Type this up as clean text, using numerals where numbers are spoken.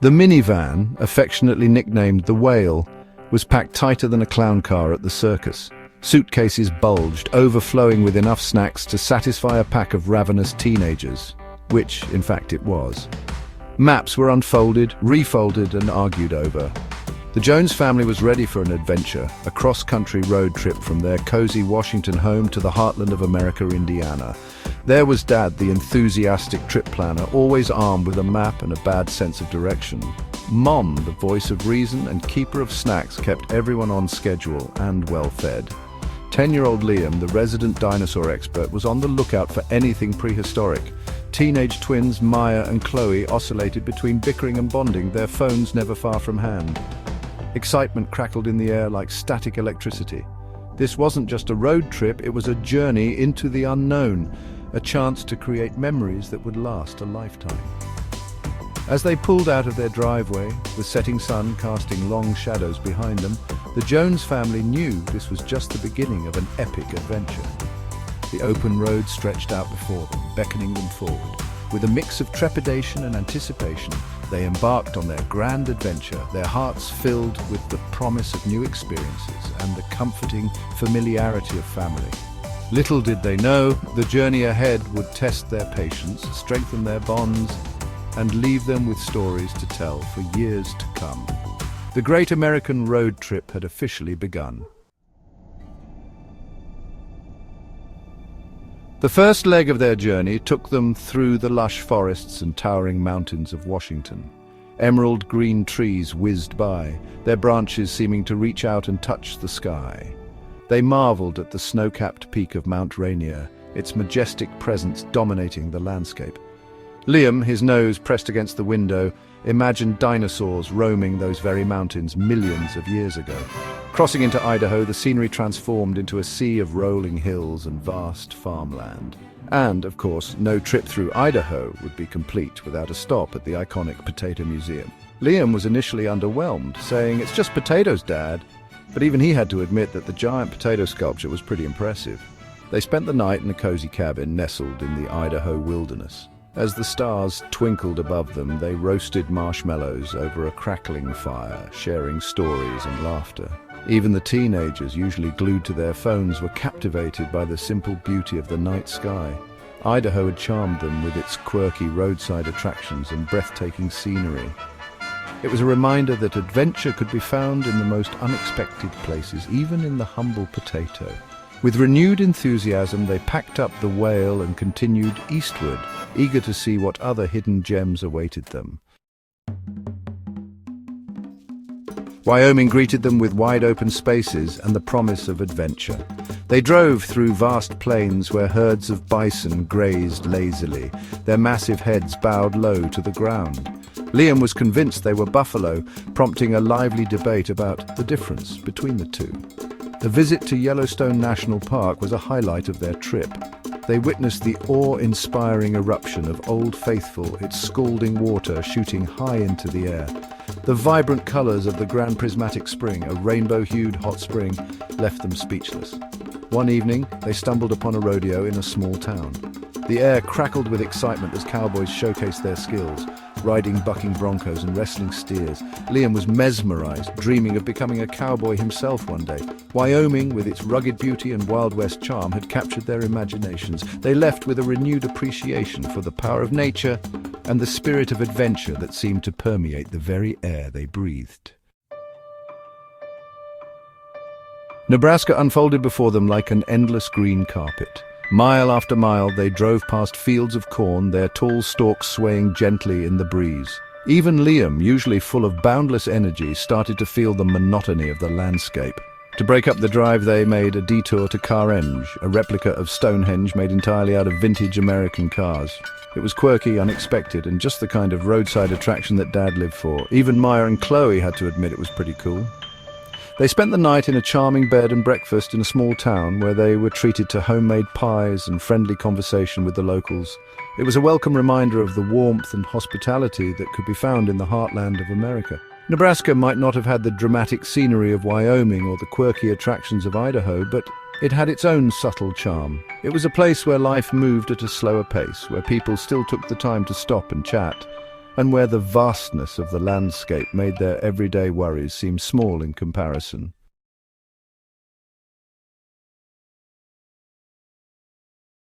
The minivan, affectionately nicknamed the Whale, was packed tighter than a clown car at the circus. Suitcases bulged, overflowing with enough snacks to satisfy a pack of ravenous teenagers, which, in fact, it was. Maps were unfolded, refolded, and argued over. The Jones family was ready for an adventure, a cross-country road trip from their cozy Washington home to the heartland of America, Indiana. There was Dad, the enthusiastic trip planner, always armed with a map and a bad sense of direction. Mom, the voice of reason and keeper of snacks, kept everyone on schedule and well-fed. 10-year-old Liam, the resident dinosaur expert, was on the lookout for anything prehistoric. Teenage twins Maya and Chloe oscillated between bickering and bonding, their phones never far from hand. Excitement crackled in the air like static electricity. This wasn't just a road trip, it was a journey into the unknown, a chance to create memories that would last a lifetime. As they pulled out of their driveway, the setting sun casting long shadows behind them, the Jones family knew this was just the beginning of an epic adventure. The open road stretched out before them, beckoning them forward. With a mix of trepidation and anticipation, they embarked on their grand adventure, their hearts filled with the promise of new experiences and the comforting familiarity of family. Little did they know, the journey ahead would test their patience, strengthen their bonds, and leave them with stories to tell for years to come. The great American road trip had officially begun. The first leg of their journey took them through the lush forests and towering mountains of Washington. Emerald green trees whizzed by, their branches seeming to reach out and touch the sky. They marveled at the snow-capped peak of Mount Rainier, its majestic presence dominating the landscape. Liam, his nose pressed against the window, imagined dinosaurs roaming those very mountains millions of years ago. Crossing into Idaho, the scenery transformed into a sea of rolling hills and vast farmland. And, of course, no trip through Idaho would be complete without a stop at the iconic Potato Museum. Liam was initially underwhelmed, saying, "It's just potatoes, Dad." But even he had to admit that the giant potato sculpture was pretty impressive. They spent the night in a cozy cabin nestled in the Idaho wilderness. As the stars twinkled above them, they roasted marshmallows over a crackling fire, sharing stories and laughter. Even the teenagers, usually glued to their phones, were captivated by the simple beauty of the night sky. Idaho had charmed them with its quirky roadside attractions and breathtaking scenery. It was a reminder that adventure could be found in the most unexpected places, even in the humble potato. With renewed enthusiasm, they packed up the Whale and continued eastward, eager to see what other hidden gems awaited them. Wyoming greeted them with wide-open spaces and the promise of adventure. They drove through vast plains where herds of bison grazed lazily, their massive heads bowed low to the ground. Liam was convinced they were buffalo, prompting a lively debate about the difference between the two. A visit to Yellowstone National Park was a highlight of their trip. They witnessed the awe-inspiring eruption of Old Faithful, its scalding water shooting high into the air. The vibrant colors of the Grand Prismatic Spring, a rainbow-hued hot spring, left them speechless. One evening, they stumbled upon a rodeo in a small town. The air crackled with excitement as cowboys showcased their skills, riding bucking broncos and wrestling steers. Liam was mesmerized, dreaming of becoming a cowboy himself one day. Wyoming, with its rugged beauty and Wild West charm, had captured their imaginations. They left with a renewed appreciation for the power of nature and the spirit of adventure that seemed to permeate the very air they breathed. Nebraska unfolded before them like an endless green carpet. Mile after mile, they drove past fields of corn, their tall stalks swaying gently in the breeze. Even Liam, usually full of boundless energy, started to feel the monotony of the landscape. To break up the drive, they made a detour to Carhenge, a replica of Stonehenge made entirely out of vintage American cars. It was quirky, unexpected, and just the kind of roadside attraction that Dad lived for. Even Maya and Chloe had to admit it was pretty cool. They spent the night in a charming bed and breakfast in a small town where they were treated to homemade pies and friendly conversation with the locals. It was a welcome reminder of the warmth and hospitality that could be found in the heartland of America. Nebraska might not have had the dramatic scenery of Wyoming or the quirky attractions of Idaho, but it had its own subtle charm. It was a place where life moved at a slower pace, where people still took the time to stop and chat. and where the vastness of the landscape made their everyday worries seem small in comparison.